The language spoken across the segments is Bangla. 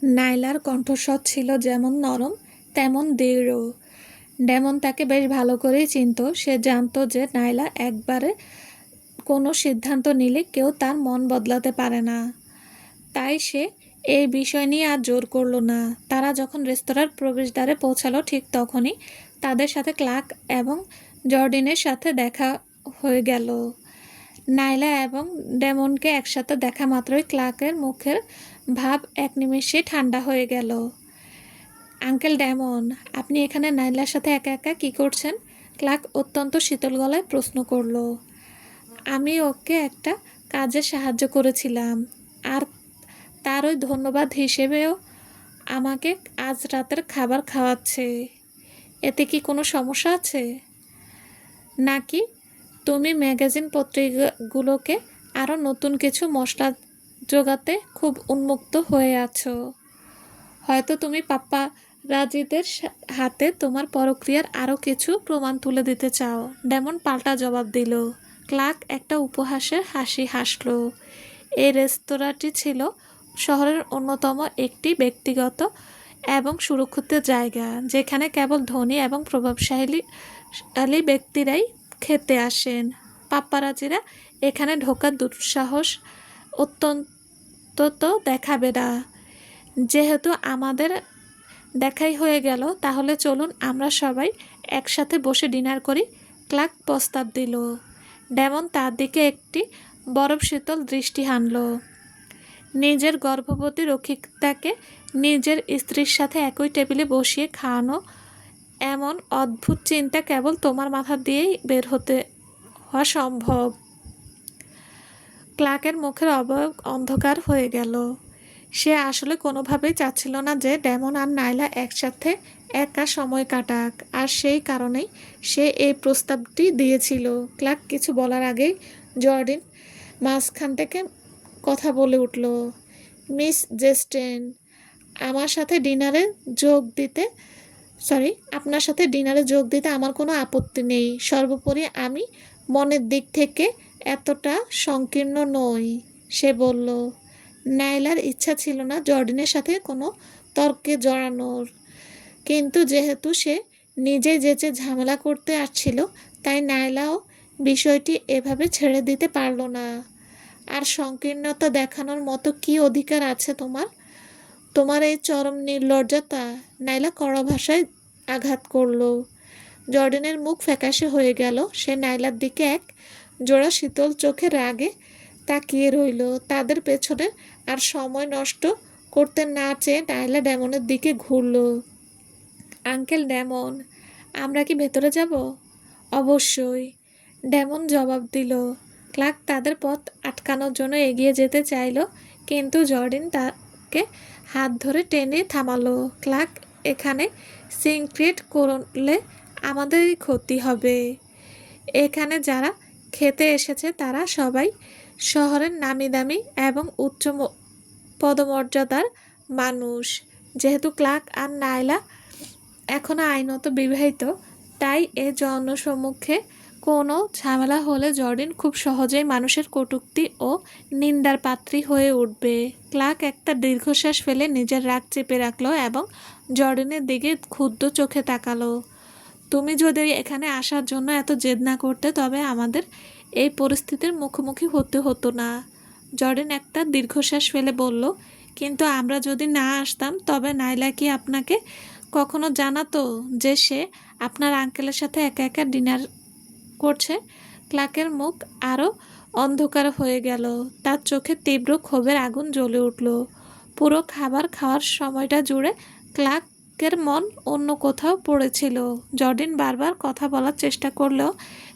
নাইলার কণ্ঠস্বর ছিল যেমন নরম তেমন দৃঢ়। ডেমন তাকে বেশ ভালো করেই চিনত। সে জানত যে নাইলা একবারে কোনো সিদ্ধান্ত নিলে কেউ তার মন বদলাতে পারে না। তাই সে এই বিষয় নিয়ে আর জোর করল না। তারা যখন রেস্তোরাঁর প্রবেশদ্বারে পৌঁছালো ঠিক তখনই তাদের সাথে ক্লার্ক এবং জর্ডিনের সাথে দেখা হয়ে গেল। নাইলা এবং ডেমনকে একসাথে দেখা মাত্রই ক্লার্কের মুখের ভাব এক নিমেষে ঠান্ডা হয়ে গেল। আঙ্কেল ডেমন, আপনি এখানে নাইলার সাথে একা একা কী করছেন? ক্লার্ক অত্যন্ত শীতল গলায় প্রশ্ন করল। আমি ওকে একটা কাজে সাহায্য করেছিলাম, আর তার ওই ধন্যবাদ হিসেবেও আমাকে আজ রাতের খাবার খাওয়াচ্ছে। এতে কি কোনো সমস্যা আছে নাকি তুমি ম্যাগাজিন পত্রিকাগুলোকে আরও নতুন কিছু মশলা জোগাতে খুব উন্মুক্ত হয়ে আছো? হয়তো তুমি পাপ্পারাজিদের হাতে তোমার পরক্রিয়ার আরও কিছু প্রমাণ তুলে দিতে চাও। ডেমন পাল্টা জবাব দিল। ক্লার্ক একটা উপহাসের হাসি হাসল। এই রেস্তোরাঁটি ছিল শহরের অন্যতম একটি ব্যক্তিগত এবং সুরক্ষিত জায়গা, যেখানে কেবল ধনী এবং প্রভাবশালী ব্যক্তিরাই খেতে আসেন। পাপ্পারাজিরা এখানে ঢোকার দুঃসাহস অত্যন্ত দেখাবে না। যেহেতু আমাদের দেখাই হয়ে গেল, তাহলে চলুন আমরা সবাই একসাথে বসে ডিনার করি, ক্লার্ক প্রস্তাব দিল। ডেমন তার দিকে একটি বরফ শীতল দৃষ্টি হানল। নিজের গর্ভবতী রক্ষিতাকে নিজের স্ত্রীর সাথে একই টেবিলে বসিয়ে খাওয়ানো, এমন অদ্ভুত চিন্তা কেবল তোমার মাথা দিয়েই বের হওয়া সম্ভব। ক্লার্কের মুখের অবয়ব অন্ধকার হয়ে গেল। সে আসলে কোনোভাবেই চাচ্ছিল না যে ডেমন আর নাইলা একসাথে একা সময় কাটাক, আর সেই কারণেই সে এই প্রস্তাবটি দিয়েছিল। ক্লার্ক কিছু বলার আগেই জর্ডিন মাঝখান থেকে কথা বলে উঠল। মিস জেস্টেন, আমার সাথে ডিনারে যোগ দিতে আপনার সাথে ডিনারে যোগ দিতে আমার কোনো আপত্তি নেই। সর্বোপরি আমি মনের দিক থেকে এতটা সংকীর্ণ নই, সে বলল। নাইলার ইচ্ছা ছিল না জর্ডিনের সাথে কোনো তর্কে জড়ানোর, কিন্তু যেহেতু সে নিজেই যেচে ঝামেলা করতে আসছিল, তাই নাইলাও বিষয়টি এভাবে ছেড়ে দিতে পারল না। আর সংকীর্ণতা দেখানোর মতো কী অধিকার আছে তোমার এই চরম নির্লজ্জতা? নাইলা কড়া ভাষায় আঘাত করল। জর্ডেনের মুখ ফ্যাকাশে হয়ে গেল। সে নাইলার দিকে এক জোড়া শীতল চোখে রাগে তাকিয়ে রইল। তাদের পেছনে আর সময় নষ্ট করতে না চেয়ে নাইলা ডেমনের দিকে ঘুরল। আঙ্কেল ডেমন, আমরা কি ভেতরে যাব? অবশ্যই, ডেমন জবাব দিল। ক্লার্ক তাদের পথ আটকানোর জন্য এগিয়ে যেতে চাইল, কিন্তু জর্ডিন তাকে হাত ধরে টেনে থামালো। ক্লার্ক, এখানে সিক্রেট করলে আমাদেরই ক্ষতি হবে। এখানে যারা খেতে এসেছে তারা সবাই শহরের নামিদামি এবং উচ্চ পদমর্যাদার মানুষ। যেহেতু ক্লার্ক আর নাইলা এখনও আইনত বিবাহিত, তাই এ জনসম্মুখে কোনো ঝামেলা হলে জর্ডিন খুব সহজেই মানুষের কটূক্তি ও নিন্দার পাত্রী হয়ে উঠবে। ক্লার্ক একটা দীর্ঘশ্বাস ফেলে নিজের রাগ চেপে রাখল এবং জর্ডিনের দিকে ক্ষুব্ধ চোখে তাকালো। তুমি যদি এখানে আসার জন্য এত জেদ না করতে, তবে আমাদের এই পরিস্থিতির মুখোমুখি হতে হতো না। জর্ডিন একটা দীর্ঘশ্বাস ফেলে বলল, কিন্তু আমরা যদি না আসতাম, তবে নাইলা কি আপনাকে কখনো জানাতো যে সে আপনার আঙ্কেলের সাথে একা একা ডিনার করছে? ক্লার্কের মুখ আরও অন্ধকার হয়ে গেল। তার চোখে তীব্র ক্ষোভের আগুন জ্বলে উঠল। পুরো খাবার খাওয়ার সময়টা জুড়ে ক্লার্কের মন অন্য কোথাও পড়েছিল। জর্ডিন বারবার কথা বলার চেষ্টা করলেও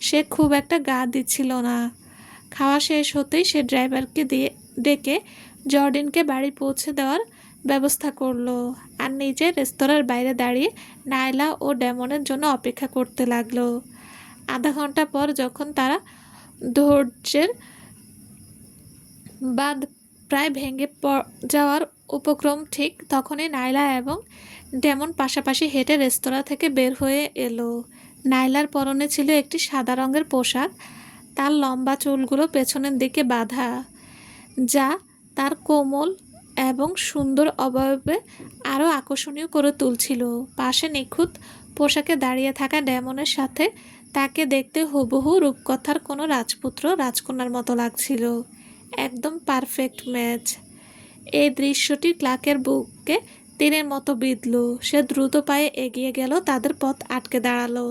সে খুব একটা গা দিচ্ছিল না। খাওয়া শেষ হতেই সে ড্রাইভারকে ডেকে জর্ডিনকে বাড়ি পৌঁছে দেওয়ার ব্যবস্থা করলো, আর নিজে রেস্তোরাঁর বাইরে দাঁড়িয়ে নাইলা ও ডেমনের জন্য অপেক্ষা করতে লাগলো। আধা ঘন্টা পর যখন তারা ধৈর্যের বাঁধ প্রায় ভেঙে যাওয়ার উপক্রম, ঠিক তখনই নাইলা এবং ডেমন পাশাপাশি হেঁটে রেস্তোরাঁ থেকে বের হয়ে এলো। নাইলার পরনে ছিল একটি সাদা রঙের পোশাক। তার লম্বা চুলগুলো পেছনের দিকে বাঁধা, যা তার কোমল এবং সুন্দর অবয়বে আরও আকর্ষণীয় করে তুলছিল। পাশে নিখুঁত পোশাকে দাঁড়িয়ে থাকা ডেমনের সাথে তাকে দেখতে হুবহু রূপকথার কোনো রাজপুত্র রাজকন্যার মতো লাগছিল। একদম পারফেক্ট ম্যাচ। এই দৃশ্যটি ক্লার্কের বুকে তীরের মতো বিঁধল। সে দ্রুত পায়ে এগিয়ে গেল, তাদের পথ আটকে দাঁড়ালো।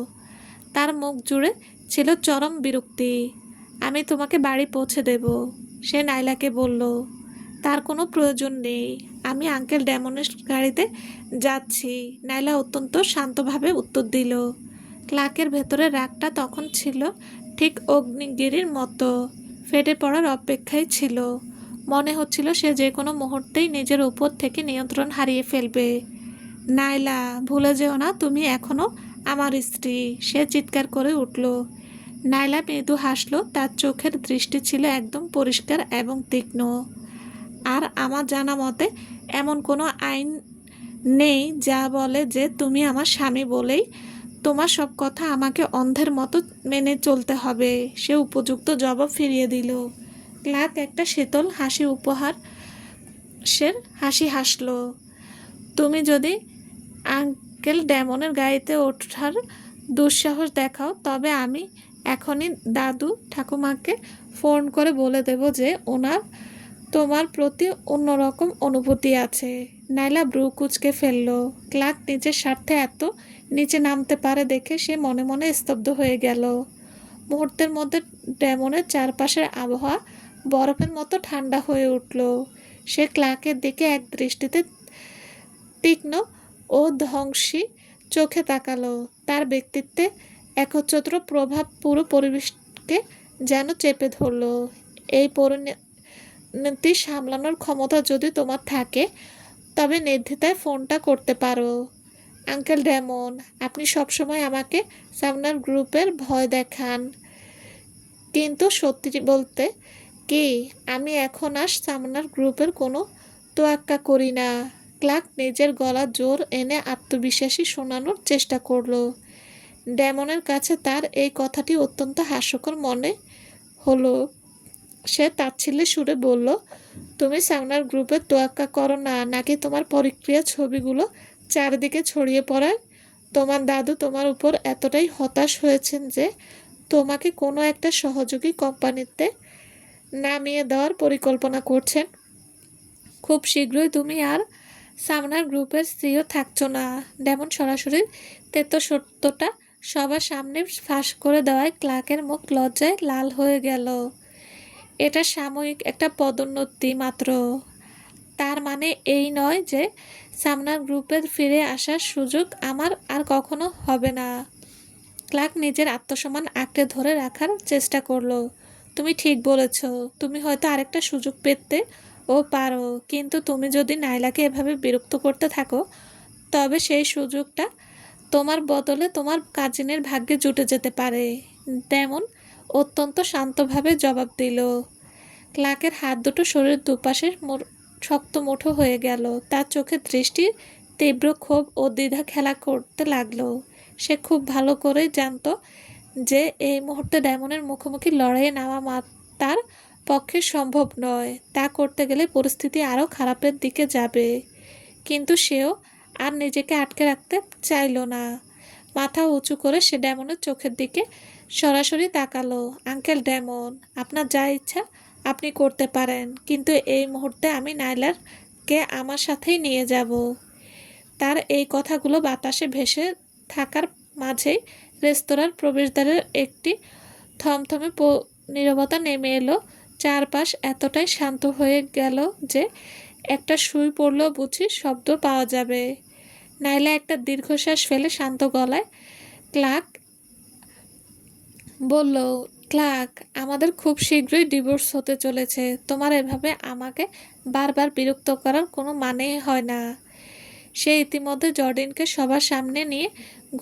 তার মুখ জুড়ে ছিল চরম বিরক্তি। আমি তোমাকে বাড়ি পৌঁছে দেব, সে নাইলাকে বলল। তার কোনো প্রয়োজন নেই, আমি আঙ্কেল ডেমনের গাড়িতে যাচ্ছি, নাইলা অত্যন্ত শান্তভাবে উত্তর দিল। ক্লার্কের ভেতরে রাগটা তখন ছিল ঠিক অগ্নিগিরির মতো, ফেটে পড়ার অপেক্ষায় ছিল। মনে হচ্ছিল সে যে কোনো মুহূর্তেই নিজের উপর থেকে নিয়ন্ত্রণ হারিয়ে ফেলবে। নাইলা, ভুলে যেও না তুমি এখনো আমার স্ত্রী, সে চিৎকার করে উঠল। নাইলা মৃদু হাসল, তার চোখের দৃষ্টি ছিল একদম পরিষ্কার এবং তীক্ষ্ণ। আর আমার জানা মতে এমন কোনো আইন নেই যা বলে যে তুমি আমার স্বামী বলেই তোমার সব কথা আমাকে অন্ধের মতো মেনে চলতে হবে, সে উপযুক্ত জবাব ফিরিয়ে দিল। ক্লার্ক একটা শীতল হাসি উপহার সে হাসি হাসল। তুমি যদি আঙ্কেল ডেমনের গাড়িতে ওঠার দুঃসাহস দেখাও, তবে আমি এখনই দাদু ঠাকুমাকে ফোন করে বলে দেব যে ওনার তোমার প্রতি অন্যরকম অনুভূতি আছে। নাইলা ব্রু কুঁচকে ফেলল। ক্লার্ক নিজের স্বার্থে এত নিচে নামতে পারে দেখে সে মনে মনে স্তব্ধ হয়ে গেল। মুহূর্তের মধ্যে ডেমনের চারপাশের আবহাওয়া বরফের মতো ঠান্ডা হয়ে উঠল। সে ক্লার্কের দিকে এক দৃষ্টিতে তীক্ষ্ণ ও ধ্বংসী চোখে তাকালো। তার ব্যক্তিত্বে একচ্ছত্র প্রভাব পুরো পরিবেশকে যেন চেপে ধরল। এই পরিণতি সামলানোর ক্ষমতা যদি তোমার থাকে, তবে নির্দ্বিধায় ফোনটা করতে পারো। আঙ্কেল ডেমন, আপনি সবসময় আমাকে সামনার গ্রুপের ভয় দেখান, কিন্তু সত্যি বলতে কি আমি এখন আর সামনার গ্রুপের কোনো তোয়াক্কা করি না। ক্লার্ক নিজের গলা জোর এনে আত্মবিশ্বাসী শোনানোর চেষ্টা করল। ডেমনের কাছে তার এই কথাটি অত্যন্ত হাস্যকর মনে হলো। সে তাচ্ছিল্যের সুরে বলল, তুমি সামনার গ্রুপের তোয়াক্কা করো না, নাকি তোমার পরক্রিয়া ছবিগুলো চারিদিকে ছড়িয়ে পড়ায়? তোমার দাদু তোমার উপর এতটাই হতাশ হয়েছেন যে তোমাকে কোনো একটা সহযোগী কোম্পানিতে নামিয়ে দেওয়ার পরিকল্পনা করছেন। খুব শীঘ্রই তুমি আর সামনার গ্রুপের স্ত্রীও থাকছো না। ডেমন সরাসরি সত্যটা সবার সামনে ফাঁস করে দেওয়ায় ক্লার্কের মুখ লজ্জায় লাল হয়ে গেল। এটা সাময়িক একটা পদোন্নতি মাত্র, তার মানে এই নয় যে সামনার গ্রুপে ফিরে আসার সুযোগ আমার আর কখনো হবে না। ক্লার্ক নিজের আত্মসম্মান আঁকড়ে ধরে রাখার চেষ্টা করলো। তুমি ঠিক বলেছ, তুমি হয়তো আরেকটা সুযোগ পেতে ও পারো, কিন্তু তুমি যদি নাইলাকে এভাবে বিরক্ত করতে থাকো, তবে সেই সুযোগটা তোমার বদলে তোমার কাজিনের ভাগ্যে জুটে যেতে পারে। তেমন অত্যন্ত শান্তভাবে জবাব দিল। ক্লার্কের হাত দুটো শরীরের দুপাশে শক্ত মুঠো হয়ে গেল। তার চোখের দৃষ্টি তীব্র ক্ষোভ ও দ্বিধা খেলা করতে লাগলো। সে খুব ভালো করে জানত যে এই মুহূর্তে ডায়মন্ডের মুখোমুখি লড়াইয়ে নামা তার পক্ষে সম্ভব নয়। তা করতে গেলে পরিস্থিতি আরও খারাপের দিকে যাবে। কিন্তু সেও আর নিজেকে আটকে রাখতে চাইল না। মাথা উঁচু করে সে ডেমনের চোখের দিকে সরাসরি তাকালো। আঙ্কেল ডেমন, আপনার যা ইচ্ছা আপনি করতে পারেন, কিন্তু এই মুহূর্তে আমি নাইলারকে আমার সাথেই নিয়ে যাব। তার এই কথাগুলো বাতাসে ভেসে থাকার মাঝেই রেস্তোরাঁর প্রবেশদ্বারের একটি থমথমে নীরবতা নেমে এলো। চারপাশ এতটাই শান্ত হয়ে গেল যে একটা সুই পড়লেও বুঝি শব্দ পাওয়া যাবে। নাইলা একটা দীর্ঘশ্বাস ফেলে শান্ত গলায় বলল, ক্লার্ক, আমাদের খুব শীঘ্রই ডিভোর্স হতে চলেছে। তোমার এভাবে আমাকে বারবার বিরক্ত করার কোনো মানেই হয় না। সে ইতিমধ্যে জর্ডিনকে সবার সামনে নিয়ে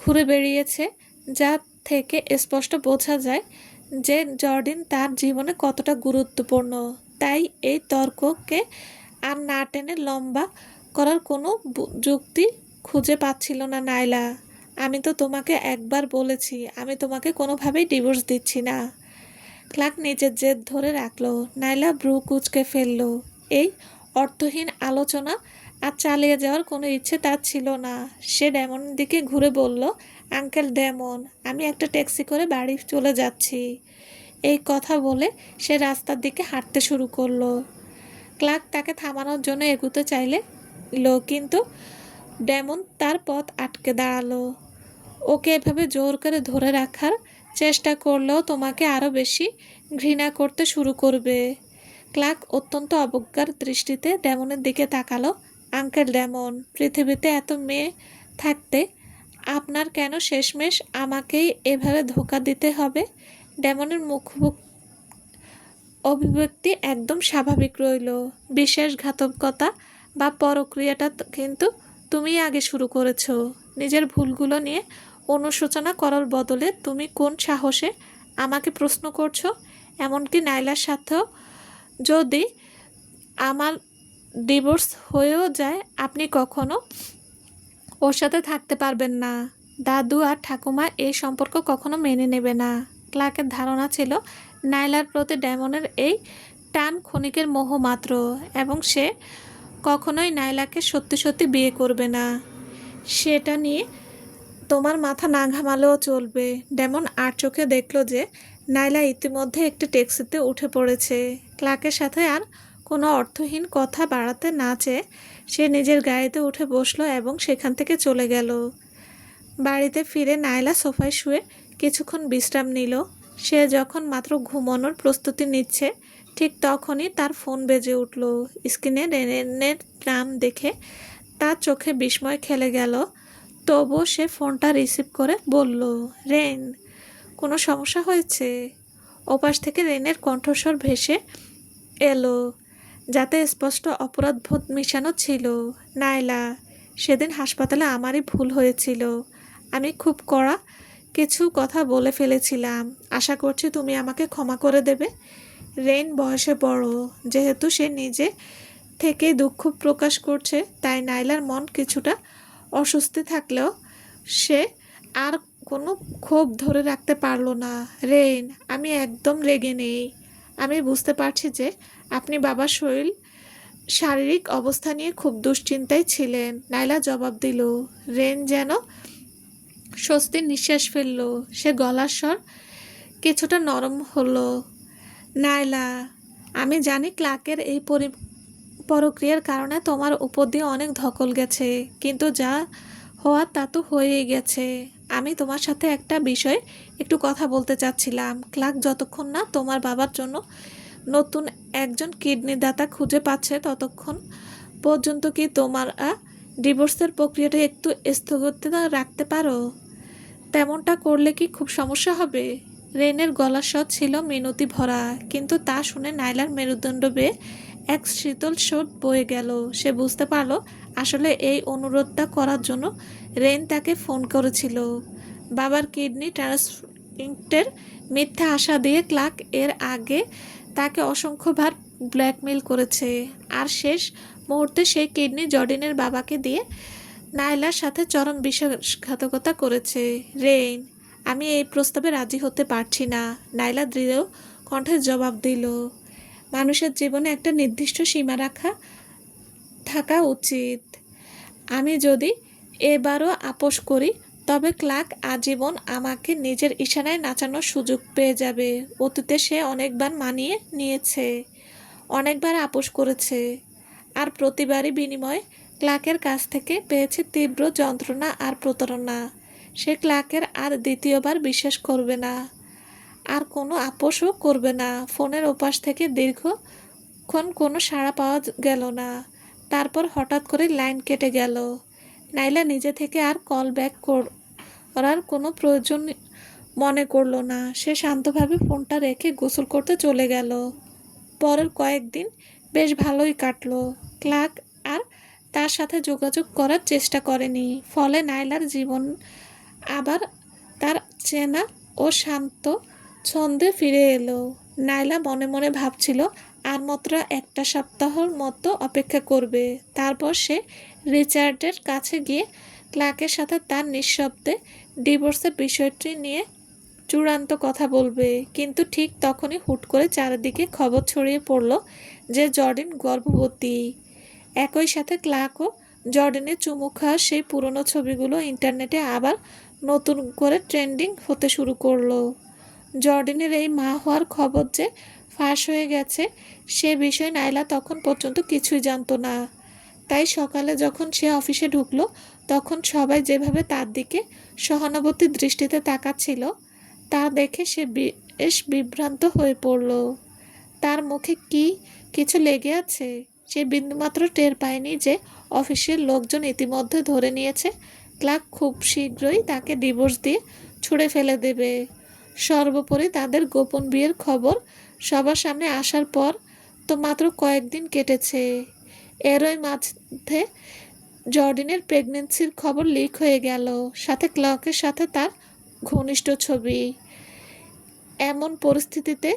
ঘুরে বেরিয়েছে, যা থেকে স্পষ্ট বোঝা যায় যে জর্ডিন তার জীবনে কতটা গুরুত্বপূর্ণ। তাই এই তর্ককে আর না টেনে লম্বা করার কোনো যুক্তি খুঁজে পাচ্ছিল না নাইলা। আমি তো তোমাকে একবার বলেছি আমি তোমাকে কোনোভাবেই ডিভোর্স দিচ্ছি না। ক্লার্ক নিজের জেদ ধরে রাখলো। নাইলা ব্রু কুঁচকে ফেলল। এই অর্থহীন আলোচনা আর চালিয়ে যাওয়ার কোনো ইচ্ছে তার ছিল না। সে ডেমনের দিকে ঘুরে বলল, আঙ্কেল ডেমন, আমি একটা ট্যাক্সি করে বাড়ি চলে যাচ্ছি। এই কথা বলে সে রাস্তার দিকে হাঁটতে শুরু করলো। ক্লার্ক তাকে থামানোর জন্য এগুতে চাইলে কিন্তু ডেমন তার পথ আটকে দাঁড়ালো। ওকে এভাবে জোর করে ধরে রাখার চেষ্টা করলেও তোমাকে আরও বেশি ঘৃণা করতে শুরু করবে। ক্লার্ক অত্যন্ত অবজ্ঞার দৃষ্টিতে ডেমনের দিকে তাকালো। আঙ্কেল ডেমন, পৃথিবীতে এত মেয়ে থাকতে আপনার কেন শেষমেশ আমাকেই এভাবে ধোঁকা দিতে হবে? ডেমনের মুখ অভিব্যক্তি একদম স্বাভাবিক রইল। বিশ্বাসঘাতকতা বা পরক্রিয়াটা কিন্তু তুমিই আগে শুরু করেছো। নিজের ভুলগুলো নিয়ে অনুশোচনা করার বদলে তুমি কোন সাহসে আমাকে প্রশ্ন করছো? এমনকি নাইলার সাথেও যদি আমার ডিভোর্স হয়েও যায়, আপনি কখনো ওর সাথে থাকতে পারবেন না। দাদু আর ঠাকুমা এই সম্পর্ক কখনো মেনে নেবে না। ক্লার্কের ধারণা ছিল নাইলার প্রতি ডেমনের এই টান ক্ষণিকের মোহ মাত্র, এবং সে কখনোই নাইলাকে সত্যি সত্যি বিয়ে করবে না। সেটা নিয়ে তোমার মাথা না ঘামালেও চলবে। ডেমন আর চোখে দেখল যে নাইলা ইতিমধ্যে একটি ট্যাক্সিতে উঠে পড়েছে। ক্লার্কের সাথে আর কোনো অর্থহীন কথা বাড়াতে না চেয়ে সে নিজের গাড়িতে উঠে বসলো এবং সেখান থেকে চলে গেল। বাড়িতে ফিরে নাইলা সোফায় শুয়ে কিছুক্ষণ বিশ্রাম নিল। সে যখন মাত্র ঘুমানোর প্রস্তুতি নিচ্ছে, ঠিক তখনই তার ফোন বেজে উঠল। স্ক্রিনে রেনের নাম দেখে তার চোখে বিস্ময় খেলে গেল। তবুও সে ফোনটা রিসিভ করে বলল, রেন, কোনো সমস্যা হয়েছে? ওপাশ থেকে রেনের কণ্ঠস্বর ভেসে এলো, যাতে স্পষ্ট অপরাধবোধ মিশানো ছিল। নাইলা, সেদিন হাসপাতালে আমারই ভুল হয়েছিল। আমি খুব কড়া কিছু কথা বলে ফেলেছিলাম। আশা করছি তুমি আমাকে ক্ষমা করে দেবে। রেন বয়সে বড়, যেহেতু সে নিজে থেকেই দুঃখ প্রকাশ করছে, তাই নাইলার মন কিছুটা অস্বস্তি থাকলেও সে আর কোনো ক্ষোভ ধরে রাখতে পারল না। রেন, আমি একদম রেগে নেই। আমি বুঝতে পারছি যে আপনি বাবার শারীরিক অবস্থা নিয়ে খুব দুশ্চিন্তায় ছিলেন। নাইলা জবাব দিল। রেন যেন স্বস্তির নিঃশ্বাস ফেলল। সে গলার স্বর কিছুটা নরম হলো। নাইলা, আমি জানি ক্লার্কের এই পরক্রিয়ার কারণে তোমার উপর দিয়ে অনেক ধকল গেছে, কিন্তু যা হওয়ার তা তো হয়েই গেছে। আমি তোমার সাথে একটা বিষয় একটু কথা বলতে চাচ্ছিলাম। ক্লার্ক যতক্ষণ না তোমার বাবার জন্য নতুন একজন কিডনি দাতা খুঁজে পাচ্ছে, ততক্ষণ পর্যন্ত কি তোমার ডিভোর্সের প্রক্রিয়াটা একটু স্থগিত রাখতে পারো? তেমনটা করলে কি খুব সমস্যা হবে? রেনের গলার স্বর ছিল মিনতি ভরা, কিন্তু তা শুনে নাইলার মেরুদণ্ড বেয়ে এক শীতল স্রোত বয়ে গেল। সে বুঝতে পারল আসলে এই অনুরোধটা করার জন্য রেন তাকে ফোন করেছিল। বাবার কিডনি ট্রান্সপ্লান্টের মিথ্যা আশা দিয়ে ক্লার্ক এর আগে তাকে অসংখ্যবার ব্ল্যাকমেইল করেছে, আর শেষ মুহূর্তে সেই কিডনি জর্ডিনের বাবাকে দিয়ে নাইলার সাথে চরম বিশ্বাসঘাতকতা করেছে। রেন, আমি এই প্রস্তাবে রাজি হতে পারছি না। নাইলা দৃঢ় কণ্ঠে জবাব দিল। মানুষের জীবনে একটা নির্দিষ্ট সীমা থাকা উচিত। আমি যদি এবারও আপোষ করি, তবে ক্লার্ক আজীবন আমাকে নিজের ইশারায় নাচানোর সুযোগ পেয়ে যাবে। অতীতে সে অনেকবার মানিয়ে নিয়েছে, অনেকবার আপোষ করেছে, আর প্রতিবারই বিনিময়ে ক্লার্কের কাছ থেকে পেয়েছে তীব্র যন্ত্রণা আর প্রতারণা। সে ক্লার্কের আর দ্বিতীয়বার বিশ্বাস করবে না, আর কোনো আপোষও করবে না। ফোনের ওপাশ থেকে দীর্ঘক্ষণ কোনো সাড়া পাওয়া গেল না। তারপর হঠাৎ করে লাইন কেটে গেল। নাইলা নিজে থেকে আর কল ব্যাক করার কোনো প্রয়োজন মনে করল না। সে শান্তভাবে ফোনটা রেখে গোসল করতে চলে গেল। পরের কয়েকদিন বেশ ভালোই কাটলো। ক্লার্ক আর তার সাথে যোগাযোগ করার চেষ্টা করেনি। ফলে নাইলার জীবন আবার তার চেনা ও শান্ত ছন্দে ফিরে এলো। নাইলা মনে মনে ভাবছিল আর মাত্র একটা সপ্তাহর মতো অপেক্ষা করবে, তারপর সে রিচার্ডের কাছে গিয়ে ক্লার্কের সাথে তার নিঃশব্দে ডিভোর্সের বিষয়টি নিয়ে চূড়ান্ত কথা বলবে। কিন্তু ঠিক তখনই হুট করে চারিদিকে খবর ছড়িয়ে পড়ল যে জর্ডিন গর্ভবতী। একই সাথে ক্লার্ক ও জর্ডেনের চুমু খাওয়া সেই পুরনো ছবিগুলো ইন্টারনেটে আবার নতুন করে ট্রেন্ডিং হতে শুরু করলো। জর্ডেনের এই মা হওয়ার খবর যে ফাঁস হয়ে গেছে সে বিষয়ে নাইলা তখন পর্যন্ত কিছুই জানতো না। তাই সকালে যখন সে অফিসে ঢুকলো তখন সবাই যেভাবে তার দিকে সহানুভূতির দৃষ্টিতে তাকাচ্ছিল তা দেখে সে বেশ বিভ্রান্ত হয়ে পড়ল। তার মুখে কি কিছু লেগে আছে? সে বিন্দুমাত্র টের পায়নি যে অফিসের লোকজন ইতিমধ্যে ধরে নিয়েছে ক্লার্ক খুব শীঘ্রই তাকে ডিভোর্স দিয়ে ছুঁড়ে ফেলে দেবে। সর্বোপরি তাদের গোপন বিয়ের খবর সবার সামনে আসার পর তো মাত্র কয়েকদিন কেটেছে। এরই মাঝে জর্ডিনের প্রেগনেন্সির খবর লিক হয়ে গেল, সাথে ক্লার্কের সাথে তার ঘনিষ্ঠ ছবি। এমন পরিস্থিতিতে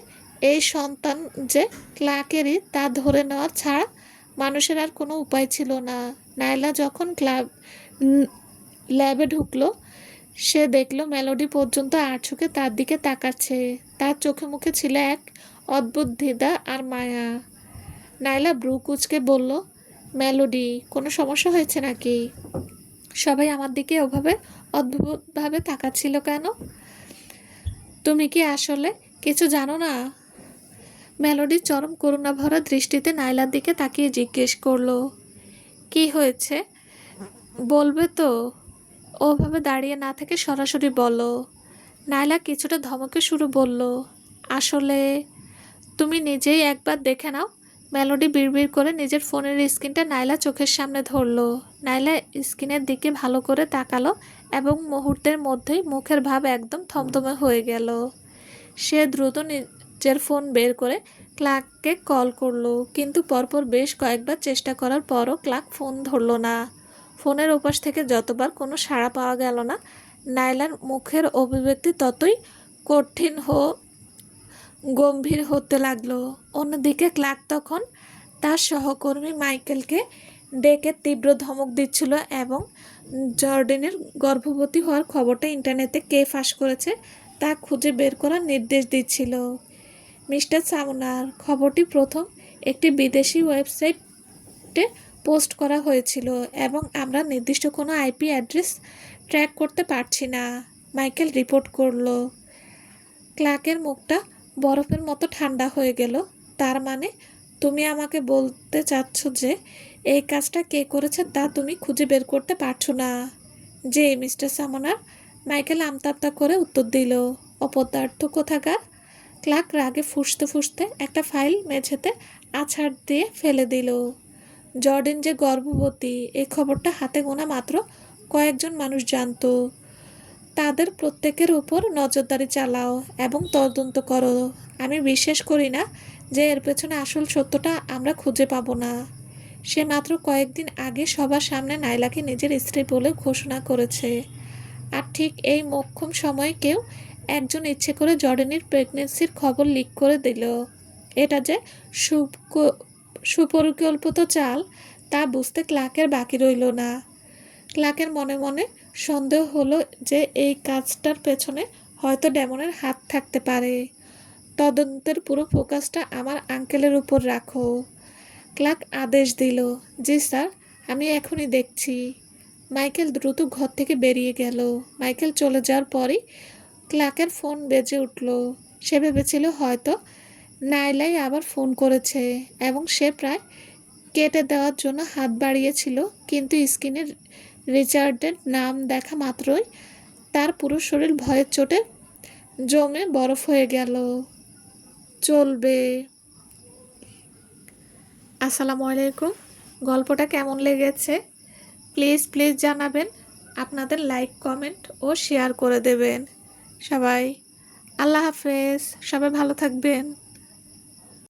এই সন্তান যে ক্লার্কেরই তা ধরে নেওয়া ছাড়া মানুষের আর কোনো উপায় ছিল না। নাইলা যখন ল্যাবে ঢুকলো সে দেখলো মেলোডি পর্যন্ত চোখে তার দিকে তাকাচ্ছে। তার চোখে মুখে ছিল এক অদ্ভুত দ্বিধা আর মায়া। নাইলা ব্রু কুচকে বলল, মেলোডি, কোনো সমস্যা হয়েছে নাকি? সবাই আমার দিকে ওভাবে অদ্ভুতভাবে তাকাচ্ছিল কেন? তুমি কি আসলে কিছু জানো না? মেলোডি চরম করুণা ভরা দৃষ্টিতে নাইলার দিকে তাকিয়ে জিজ্ঞেস করলো, কি হয়েছে বলবে তো? ওভাবে দাঁড়িয়ে না থেকে সরাসরি বলো। নাইলা কিছুটা ধমকে সুরে বলল, আসলে তুমি নিজেই একবার দেখে নাও। মেলোডি বিড়বিড় করে নিজের ফোনের স্ক্রিনটা নাইলা চোখের সামনে ধরলো। নাইলা স্ক্রিনের দিকে ভালো করে তাকালো এবং মুহূর্তের মধ্যেই মুখের ভাব একদম থমথমে হয়ে গেল। সে দ্রুত নিজের ফোন বের করে ক্লার্ককে কল করলো, কিন্তু পরপর বেশ কয়েকবার চেষ্টা করার পরও ক্লার্ক ফোন ধরল না। ফোনের ওপাশ থেকে যতবার কোনো সাড়া পাওয়া গেল না, নাইলার মুখের অভিব্যক্তি ততই কঠিন গম্ভীর হতে লাগলো। অন্যদিকে ক্লার্ক তখন তার সহকর্মী মাইকেলকে ডেকে তীব্র ধমক দিচ্ছিল এবং জর্ডেনের গর্ভবতী হওয়ার খবরটা ইন্টারনেটে কে ফাঁস করেছে তা খুঁজে বের করার নির্দেশ দিচ্ছিল। মিস্টার সামনার, খবরটি প্রথম একটি বিদেশি ওয়েবসাইটে পোস্ট করা হয়েছিল এবং আমরা নির্দিষ্ট কোনো আইপি অ্যাড্রেস ট্র্যাক করতে পারছি না, মাইকেল রিপোর্ট করলো। ক্লার্কের মুখটা বরফের মতো ঠান্ডা হয়ে গেল। তার মানে তুমি আমাকে বলতে চাচ্ছ যে এই কাজটা কে করেছে তা তুমি খুঁজে বের করতে পারছো না? যে মিস্টার সামনার, মাইকেল আমতা করে উত্তর দিল। অপদার্থ কোথাকার! ক্লার্ক রাগে ফুঁসতে ফুঁসতে একটা ফাইল মেঝেতে আছাড় দিয়ে ফেলে দিল। জর্ডেন যে গর্ভবতী এই খবরটা হাতে গোনা মাত্র কয়েকজন মানুষ জানতো। তাদের প্রত্যেকের উপর নজরদারি চালাও এবং তদন্ত করো। আমি বিশ্বাস করি না যে এর পেছনে আসল সত্যটা আমরা খুঁজে পাবো না। সে মাত্র কয়েকদিন আগে সবার সামনে নাইলাকে নিজের স্ত্রী বলে ঘোষণা করেছে, আর ঠিক এই মোক্ষম সময়ে কেউ একজন ইচ্ছে করে জর্ডেনের প্রেগনেন্সির খবর লিক করে দিল। এটা যে সুপরিকল্পিত চাল তা বুঝতে ক্লার্কের বাকি রইল না। ক্লার্কের মনে মনে সন্দেহ হলো যে এই কাজটার পেছনে হয়তো ডেমনের হাত থাকতে পারে। তদন্তের পুরো ফোকাসটা আমার আঙ্কেলের উপর রাখো। ক্লার্ক আদেশ দিল, জি স্যার, আমি এখনই দেখছি। মাইকেল দ্রুত ঘর থেকে বেরিয়ে গেল। মাইকেল চলে যাওয়ার পরই ক্লার্কের ফোন বেজে উঠল। সে ভেবেছিল হয়তো নাইলাই আবার ফোন করেছে এবং সে প্রায় কেটে দেওয়ার জন্য হাত বাড়িয়েছিল, কিন্তু স্ক্রিনে রিচার্ডের নাম দেখা মাত্রই তার পুরো শরীর ভয়ের চোটে জমে বরফ হয়ে গেল। চলবে। আসসালামু আলাইকুম। গল্পটা কেমন লেগেছে প্লিজ জানাবেন। আপনাদের লাইক, কমেন্ট ও শেয়ার করে দেবেন। সবাই আল্লাহ হাফেজ। সবাই ভালো থাকবেন।